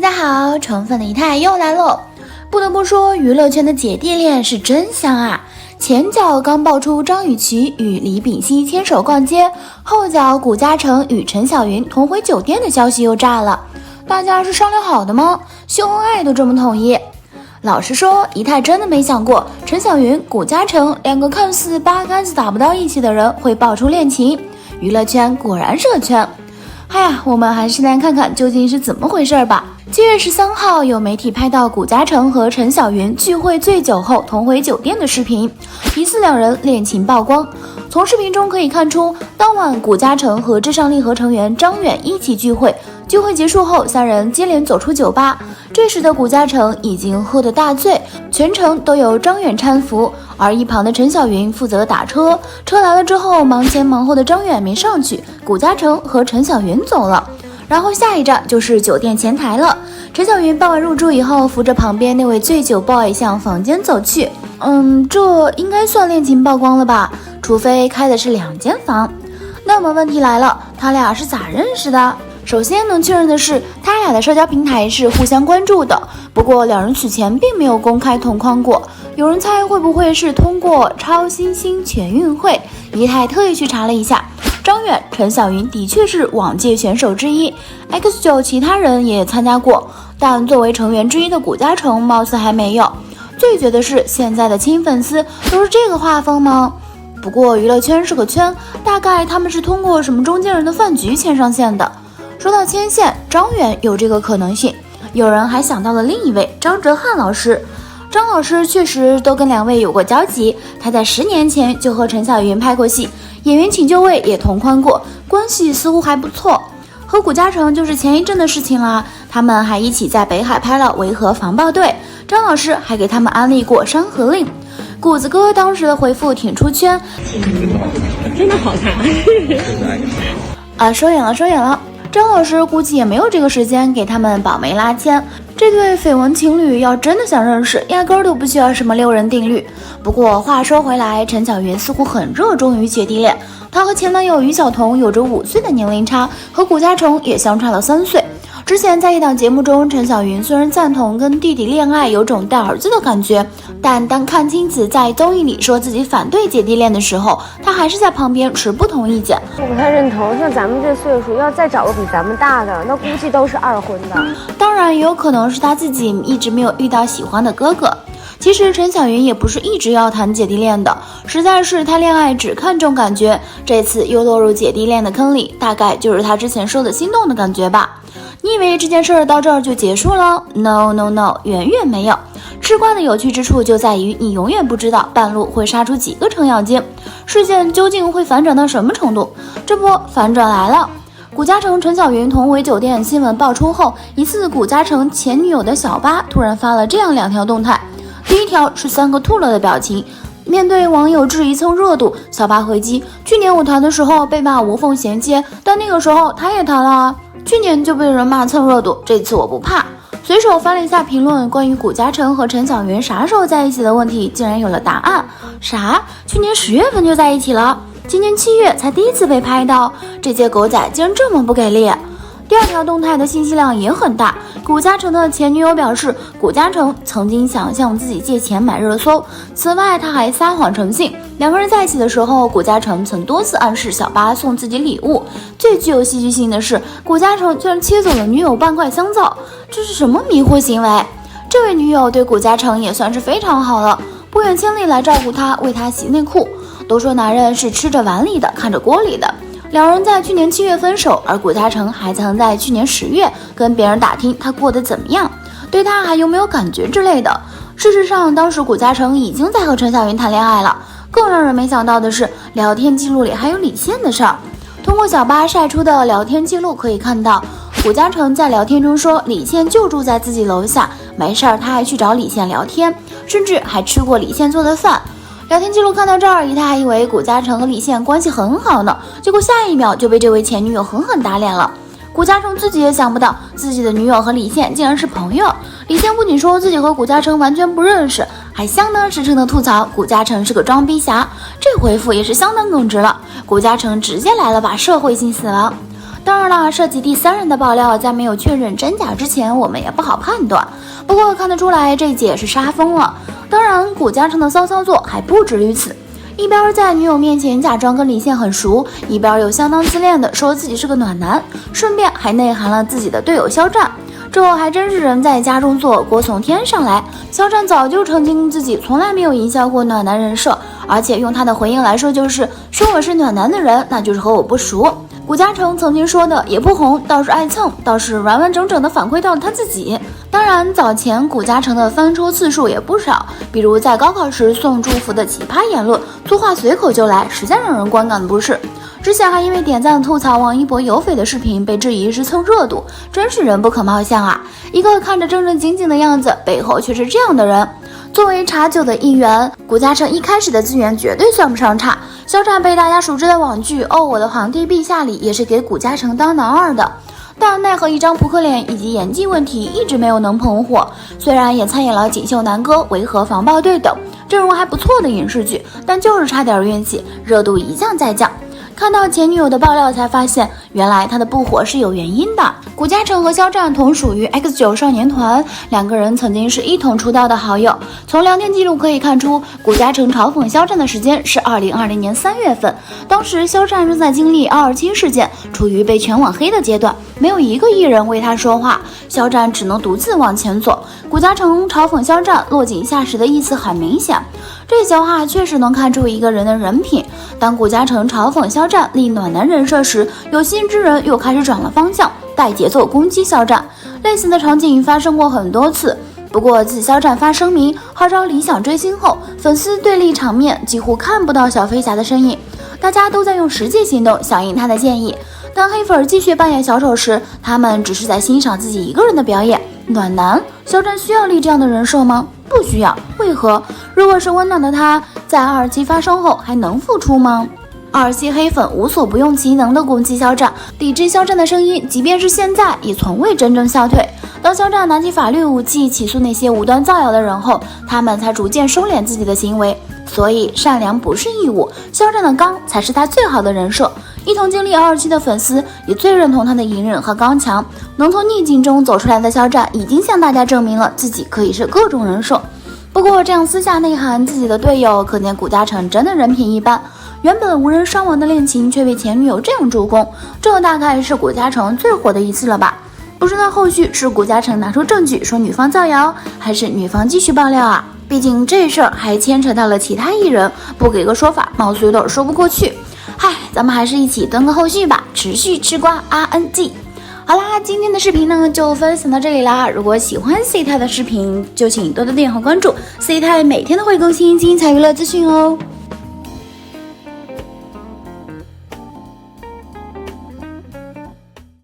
家好，宠粉的姨太又来喽。不得不说，娱乐圈的姐弟恋是真香啊！前脚刚爆出张雨绮与李秉熙牵手逛街，后脚谷嘉诚与陈小云同回酒店的消息又炸了。大家是商量好的吗？秀恩爱都这么统一？老实说，姨太真的没想过陈小云、谷嘉诚两个看似八竿子打不到一起的人会爆出恋情。娱乐圈果然是个圈。哎呀，我们还是来看看究竟是怎么回事吧。7月13号，有媒体拍到谷嘉诚和陈小云聚会醉酒后同回酒店的视频，疑似两人恋情曝光。从视频中可以看出，当晚谷嘉诚和至上励合成员张远一起聚会，聚会结束后，三人接连走出酒吧。这时的谷嘉诚已经喝得大醉，全程都由张远搀扶，而一旁的陈小云负责打车。车来了之后，忙前忙后的张远没上去，谷嘉诚和陈小云走了。然后下一站就是酒店前台了。陈小云办完入住以后，扶着旁边那位醉酒 boy 向房间走去。这应该算恋情曝光了吧？除非开的是2间房。那么问题来了，他俩是咋认识的？首先能确认的是，他俩的社交平台是互相关注的，不过两人此前并没有公开同框过。有人猜会不会是通过超新星全运会？姨太特意去查了一下，张远、陈小云的确是往届选手之一 ，X9 其他人也参加过，但作为成员之一的谷嘉诚貌似还没有。最绝的是，现在的亲粉丝都是这个画风吗？不过娱乐圈是个圈，大概他们是通过什么中间人的饭局牵上线的。说到牵线，张远有这个可能性，有人还想到了另一位张哲瀚老师。张老师确实都跟两位有过交集，他在10年前就和陈小云拍过戏，演员请就位也同框过，关系似乎还不错。和谷嘉诚就是前一阵的事情啦，他们还一起在北海拍了《维和防暴队》，张老师还给他们安利过《山河令》。谷子哥当时的回复挺出圈，真的好看。收眼了。张老师估计也没有这个时间给他们保媒拉纤，这对绯闻情侣要真的想认识，压根儿都不需要什么6人定律。不过话说回来，陈小云似乎很热衷于姐弟恋，她和前男友于晓彤有着5岁的年龄差，和谷嘉诚也相差了3岁。之前在一档节目中，陈小云虽然赞同跟弟弟恋爱有种带儿子的感觉，但当阚清子在综艺里说自己反对姐弟恋的时候，她还是在旁边持不同意见。我不太认同，像咱们这岁数，要再找个比咱们大的，那估计都是2婚的。当然也有可能是她自己一直没有遇到喜欢的哥哥。其实陈小云也不是一直要谈姐弟恋的，实在是她恋爱只看重感觉，这次又落入姐弟恋的坑里，大概就是她之前说的心动的感觉吧。你以为这件事儿到这儿就结束了 ？No， 远远没有。吃瓜的有趣之处就在于你永远不知道半路会杀出几个程咬金，事件究竟会反转到什么程度。这波反转来了。谷嘉诚、陈小云同回酒店新闻爆出后，疑似谷嘉诚前女友的小八突然发了这样2条动态。第一条是3个吐了的表情，面对网友质疑蹭热度，小八回击：去年我谈的时候被骂无缝衔接，但那个时候他也谈了啊，去年就被人骂蹭热度，这次我不怕。随手翻了一下评论，关于谷嘉诚和陈小云啥时候在一起的问题，竟然有了答案。啥？去年10月份就在一起了，今年7月才第一次被拍到，这届狗仔竟然这么不给力。第2条动态的信息量也很大，谷嘉诚的前女友表示，谷嘉诚曾经想向自己借钱买热搜。此外，他还撒谎成性，两个人在一起的时候，谷嘉诚曾多次暗示小八送自己礼物。最具有戏剧性的是，谷嘉诚居然切走了女友半块香皂，这是什么迷惑行为？这位女友对谷嘉诚也算是非常好了，不远千里来照顾他，为他洗内裤。都说男人是吃着碗里的，看着锅里的。两人在去年7月分手，而谷嘉诚还曾在去年10月跟别人打听他过得怎么样，对他还有没有感觉之类的。事实上，当时谷嘉诚已经在和陈小云谈恋爱了。更让人没想到的是，聊天记录里还有李现的事儿。通过小八晒出的聊天记录可以看到，谷嘉诚在聊天中说李现就住在自己楼下，没事儿他还去找李现聊天，甚至还吃过李现做的饭。聊天记录看到这儿，姨太还以为谷嘉诚和李现关系很好呢，结果下一秒就被这位前女友狠狠打脸了。谷嘉诚自己也想不到，自己的女友和李现竟然是朋友。李现不仅说自己和谷嘉诚完全不认识，还相当实诚的吐槽谷嘉诚是个装逼侠，这回复也是相当耿直了。谷嘉诚直接来了把社会性死亡。当然啦，涉及第三人的爆料，在没有确认真假之前，我们也不好判断。不过看得出来，这姐是杀疯了。当然，古嘉诚的骚操作还不止于此，一边在女友面前假装跟李现很熟，一边又相当自恋的说自己是个暖男，顺便还内涵了自己的队友肖战。这还真是人在家中坐，锅从天上来。肖战早就澄清自己从来没有营销过暖男人设，而且用他的回应来说，就是说我是暖男的人，那就是和我不熟。古嘉诚曾经说的也不红，倒是爱蹭，倒是完完整整的反馈到了他自己。当然，早前古嘉诚的翻车次数也不少，比如在高考时送祝福的奇葩言论，粗话随口就来，实在让人观感不适。之前还因为点赞吐槽王一博有匪的视频被质疑是蹭热度，真是人不可貌相啊！一个看着正正经经的样子，背后却是这样的人。作为茶酒的一员，古嘉诚一开始的资源绝对算不上差。肖战被大家熟知的网剧《哦，我的皇帝陛下》里也是给古嘉诚当男二的，但奈何一张扑克脸以及演技问题一直没有能捧火。虽然也参演了《锦绣男歌》《维和防暴队》等阵容还不错的影视剧，但就是差点运气，热度一降再降。看到前女友的爆料才发现，原来他的不火是有原因的。古嘉诚和肖战同属于 X9 少年团，两个人曾经是一同出道的好友。从聊天记录可以看出，古嘉诚嘲讽肖战的时间是2020年3月份，当时肖战正在经历227事件，处于被全网黑的阶段，没有一个艺人为他说话，肖战只能独自往前走。古嘉诚嘲讽肖战落井下石的意思很明显，这些话确实能看出一个人的人品。当古嘉诚嘲讽肖战立暖男人设时，有心之人又开始转了方向，带节奏攻击肖战。类似的场景发生过很多次，不过自肖战发声明号召理想追星后，粉丝对立场面几乎看不到小飞侠的身影，大家都在用实际行动响应他的建议。当黑粉继续扮演小丑时，他们只是在欣赏自己一个人的表演。暖男，肖战需要立这样的人设吗？不需要。为何？如果是温暖的他，在227发生后还能复出吗？227黑粉无所不用其能的攻击肖战，抵制肖战的声音，即便是现在也从未真正消退。当肖战拿起法律武器起诉那些无端造谣的人后，他们才逐渐收敛自己的行为。所以善良不是义务，肖战的刚才是他最好的人设。一同经历227的粉丝也最认同他的隐忍和刚强。能从逆境中走出来的肖战，已经向大家证明了自己可以是各种人设。不过这样私下内涵自己的队友，可见古嘉诚真的人品一般。原本无人伤亡的恋情，却被前女友这样助攻，这大概是古嘉诚最火的一次了吧？不知道后续是古嘉诚拿出证据说女方造谣，还是女方继续爆料啊？毕竟这事儿还牵扯到了其他艺人，不给个说法，貌似有点说不过去。嗨，咱们还是一起蹲个后续吧，持续吃瓜 RNG。好啦，今天的视频呢就分享到这里啦。如果喜欢 C 太的视频，就请多多点和关注， C 太每天都会更新精彩娱乐资讯哦。